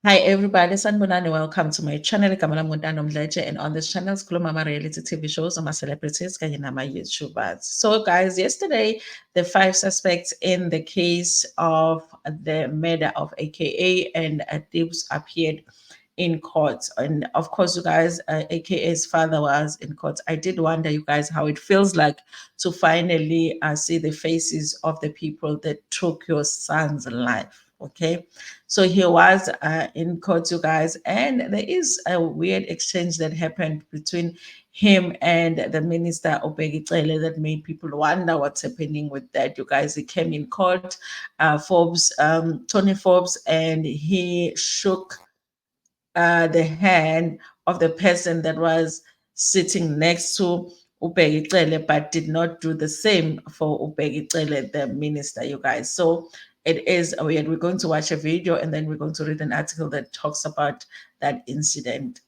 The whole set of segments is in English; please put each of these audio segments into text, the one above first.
Hi everybody, Sanbonani. Welcome to my channel. And on this channel, Mama reality TV shows, my celebrities, kanye nama YouTubers. So guys, yesterday, the 5 suspects in the case of the murder of AKA and Tibz appeared in court. And of course, you guys, AKA's father was in court. I did wonder, you guys, how it feels like to finally see the faces of the people that took your son's life. Okay, so he was in court, you guys, and there is a weird exchange that happened between him and the minister Bheki Cele that made people wonder what's happening with that. You guys, he came in court, Forbes, Tony Forbes, and he shook the hand of the person that was sitting next to Bheki Cele, but did not do the same for Bheki Cele, the minister, you guys. So it is weird. We're going to watch a video and then we're going to read an article that talks about that incident.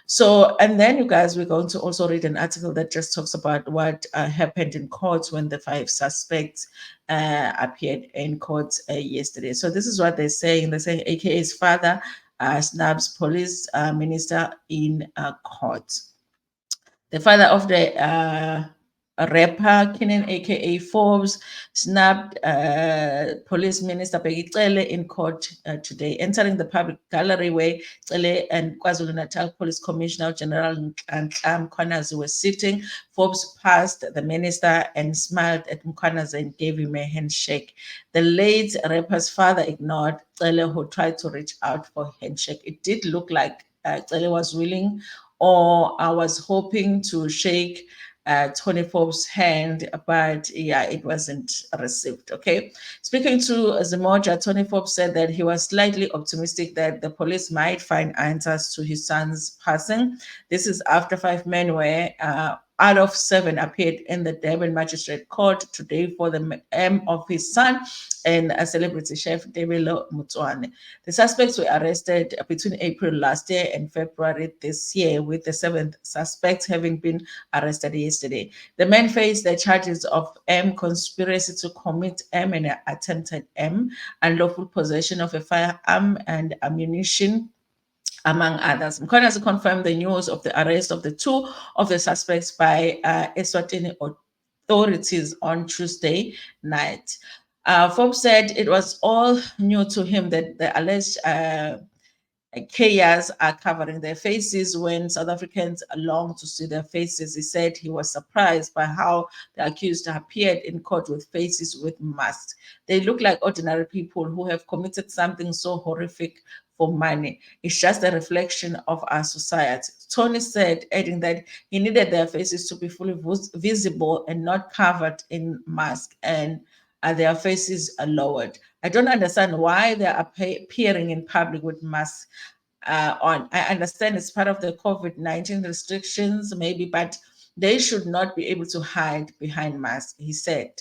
So, and then you guys, we're going to also read an article that just talks about what happened in court when the 5 suspects appeared in court yesterday. So, this is what they're saying. They're saying AKA's father snubs police minister in court. The father of the rapper Kenan, aka Forbes, snubbed police minister Bheki Cele in court today, entering the public gallery where Cele and KwaZulu-Natal Police Commissioner General Mkhwanazi were sitting. Forbes passed the minister and smiled at Mkhwanazi and gave him a handshake. The late rapper's father ignored Cele, who tried to reach out for a handshake. It did look like Cele was willing, or I was hoping to shake Tony Forbes' hand, but yeah, it wasn't received. Okay. Speaking to Zimoja, Tony Forbes said that he was slightly optimistic that the police might find answers to his son's passing. This is after 5 men were out of 7 appeared in the Durban Magistrate Court today for the M of his son and a celebrity chef, Debelo Mutswane. The suspects were arrested between April last year and February this year, with the 7th suspect having been arrested yesterday. The men faced the charges of M, conspiracy to commit M and attempted M, unlawful possession of a firearm and ammunition, among others. Mkhwanazi confirmed the news of the arrest of the 2 of the suspects by Eswatini authorities on Tuesday night. Forbes said it was all new to him that the alleged Kenyans are covering their faces when South Africans long to see their faces. He said he was surprised by how the accused appeared in court with faces with masks. They look like ordinary people who have committed something so horrific for money. It's just a reflection of our society. Tony said, adding that he needed their faces to be fully visible and not covered in masks, and their faces are lowered. I don't understand why they are appearing in public with masks on. I understand it's part of the COVID-19 restrictions, maybe, but they should not be able to hide behind masks, he said.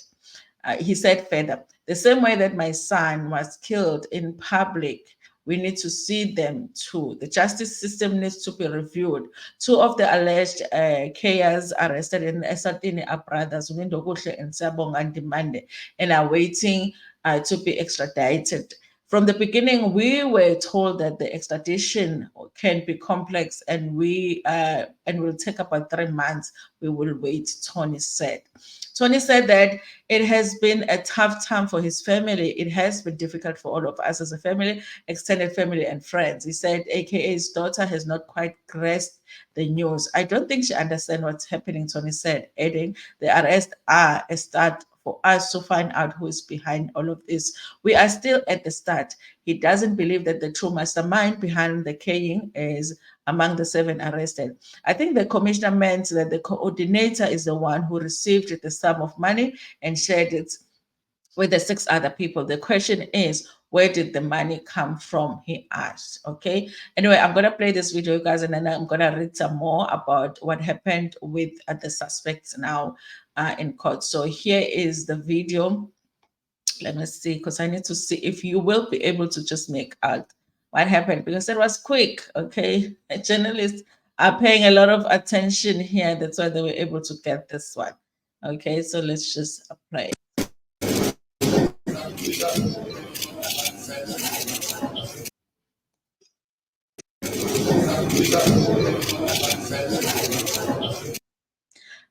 He said further, the same way that my son was killed in public, we need to see them too. The justice system needs to be reviewed. 2 of the alleged Kayas arrested in Eswatini are brothers, Windokuhle and Sabonga Ndimande, and are waiting to be extradited. From the beginning, we were told that the extradition can be complex and will take about 3 months. We will wait, Tony said. Tony said that it has been a tough time for his family. It has been difficult for all of us as a family, extended family, and friends. He said AKA's daughter has not quite grasped the news. I don't think she understands what's happening, Tony said, adding, the arrests are a start for us to find out who is behind all of this. We are still at the start. He doesn't believe that the true mastermind behind the killing is among the 7 arrested. I think the commissioner meant that the coordinator is the one who received the sum of money and shared it with the 6 other people. The question is, where did the money come from? He asked. Okay. Anyway, I'm going to play this video, guys, and then I'm going to read some more about what happened with the suspects now in court. So here is the video. Let me see, because I need to see if you will be able to just make out what happened, because it was quick. Okay. Journalists are paying a lot of attention here. That's why they were able to get this one. Okay. So let's just play.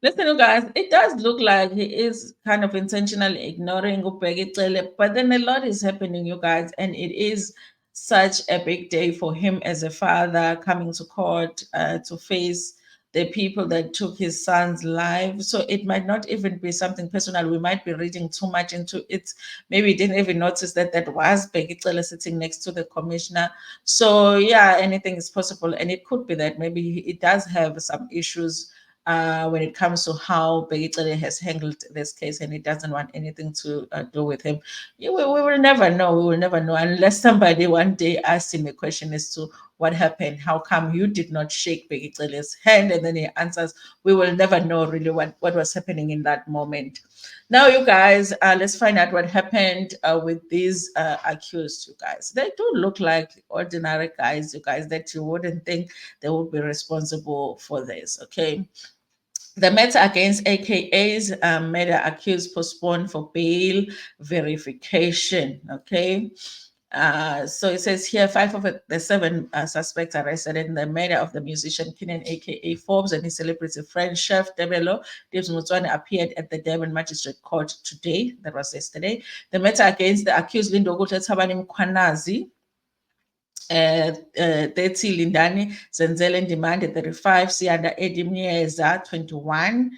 Listen, you guys, it does look like he is kind of intentionally ignoring Bheki Cele, but then a lot is happening, you guys, and it is such a big day for him as a father coming to court to face the people that took his son's life. So it might not even be something personal. We might be reading too much into it. Maybe he didn't even notice that that was Bheki Cele sitting next to the commissioner. So yeah, anything is possible, and it could be that maybe he does have some issues when it comes to how Bheki Cele has handled this case, and he doesn't want anything to do with him. We will never know. We will never know unless somebody one day asks him a question as to what happened. How come you did not shake Bheki Cele's hand? And then he answers. We will never know really what was happening in that moment. Now, you guys, let's find out what happened with these accused, you guys. They do look like ordinary guys, you guys, that you wouldn't think they would be responsible for this, okay? The matter against AKA's matter accused postponed for bail verification. Okay. So it says here 5 of the 7 suspects arrested in the matter of the musician Kenan aka Forbes and his celebrity friend Chef Debelo Tibz appeared at the Durban Magistrate Court today. That was yesterday. The matter against the accused Lindo Tabani Mkwanazi 30 Lindani Zenzele Ndimande 35 Sianda Eddie Mnyeza 21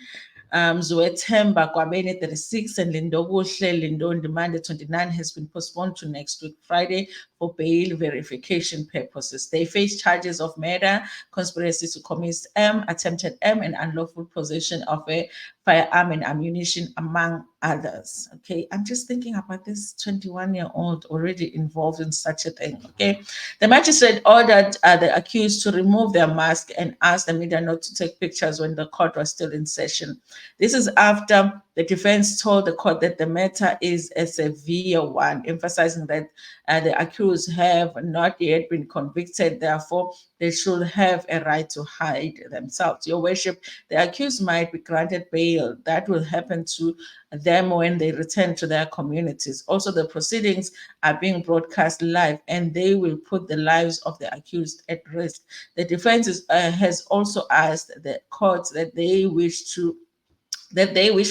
Zuetemba Kwabene 36 and Lindoguhle Lindo Ndimande 29 has been postponed to next week Friday for bail verification purposes. They face charges of murder, conspiracy to commit attempted and unlawful possession of a firearm and ammunition, among others. Okay, I'm just thinking about this 21-year-old already involved in such a thing. Okay, the magistrate ordered the accused to remove their mask and asked the media not to take pictures when the court was still in session. This is after the defense told the court that the matter is a severe one, emphasizing that the accused have not yet been convicted, therefore they should have a right to hide themselves. Your worship, the accused might be granted bail. That will happen to them when they return to their communities. Also, the proceedings are being broadcast live and they will put the lives of the accused at risk. The defense has also asked the court that they wish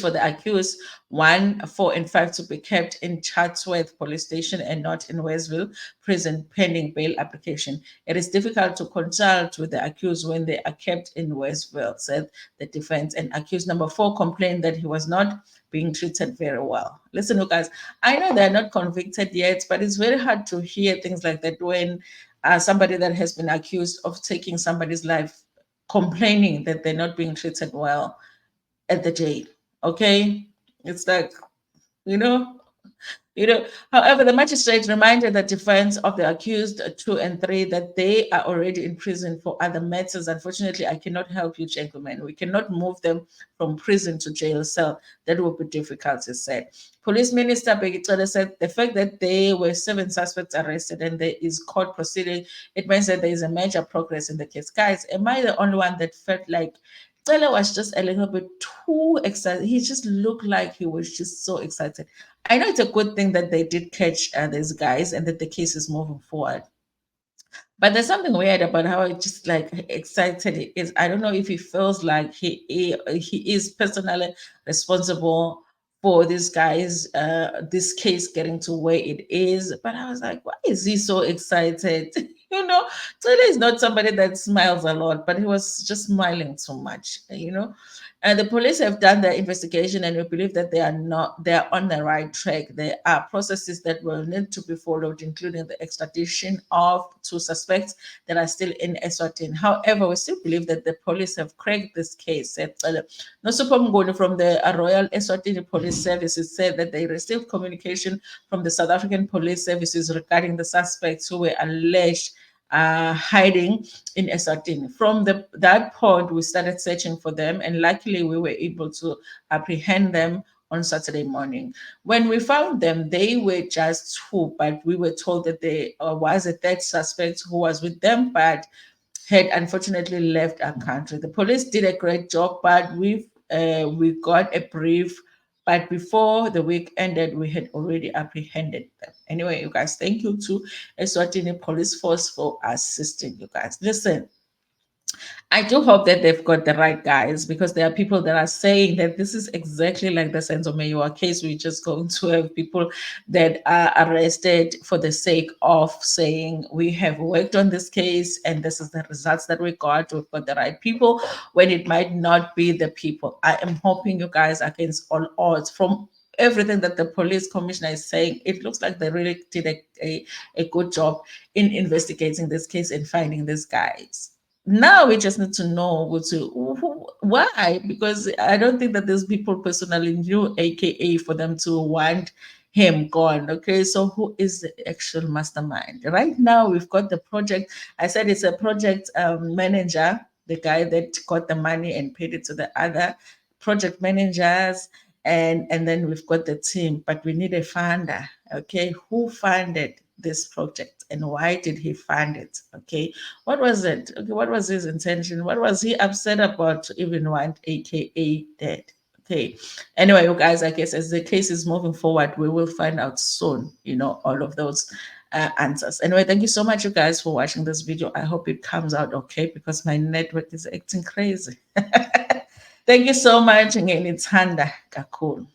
for the accused 1, 4, and 5 to be kept in Chatsworth Police Station and not in Westville Prison pending bail application. It is difficult to consult with the accused when they are kept in Westville, said the defense. And accused number 4 complained that he was not being treated very well. Listen, you guys, I know they're not convicted yet, but it's very hard to hear things like that when somebody that has been accused of taking somebody's life complaining that they're not being treated well at the jail. Okay, it's like you know, However, the magistrate reminded the defense of the accused 2 and 3 that they are already in prison for other matters. Unfortunately, I cannot help you, gentlemen. We cannot move them from prison to jail cell. That will be difficult, he said. Police Minister Bheki Cele said the fact that there were 7 suspects arrested and there is court proceeding, it means that there is a major progress in the case. Guys, am I the only one that felt like Cele was just a little bit too excited? He just looked like he was just so excited. I know it's a good thing that they did catch these guys and that the case is moving forward. But there's something weird about how it just like excited he is. I don't know if he feels like he is personally responsible for this guy's this case getting to where it is. But I was like, why is he so excited? Taylor is not somebody that smiles a lot, but he was just smiling too much. And the police have done their investigation, and we believe that they are on the right track. There are processes that will need to be followed, including the extradition of 2 suspects that are still in Eswatini. However, we still believe that the police have cracked this case. Nosipho Mnguni from the Royal Eswatini Police Services said that they received communication from the South African Police Services regarding the suspects who were alleged hiding in Eswatini. From that point, we started searching for them, and luckily we were able to apprehend them on Saturday morning. When we found them, they were just 2, but we were told that there was a 3rd suspect who was with them, but had unfortunately left our country. The police did a great job, but we got a brief. But before the week ended, we had already apprehended them. Anyway, you guys, thank you to Eswatini Police Force for assisting you guys. Listen, I do hope that they've got the right guys, because there are people that are saying that this is exactly like the Senzo Meyiwa case. We're just going to have people that are arrested for the sake of saying we have worked on this case and this is the results that we got. We've got the right people, when it might not be the people. I am hoping, you guys, against all odds, from everything that the police commissioner is saying, it looks like they really did a good job in investigating this case and finding these guys. Now we just need to know why, because I don't think that these people personally knew AKA for them to want him gone. Okay, so who is the actual mastermind? Right now, we've got the project. I said it's a project manager, the guy that got the money and paid it to the other project managers, and then we've got the team, but we need a funder. Okay, who funded this project and why did he fund it? Okay, what was it? Okay, what was his intention? What was he upset about to even want AKA dead? Okay. Anyway, you guys, I guess as the case is moving forward, we will find out soon, all of those answers. Anyway, thank you so much, you guys, for watching this video. I hope it comes out okay, because my network is acting crazy. Thank you so much. Again, it's Handa Kakul.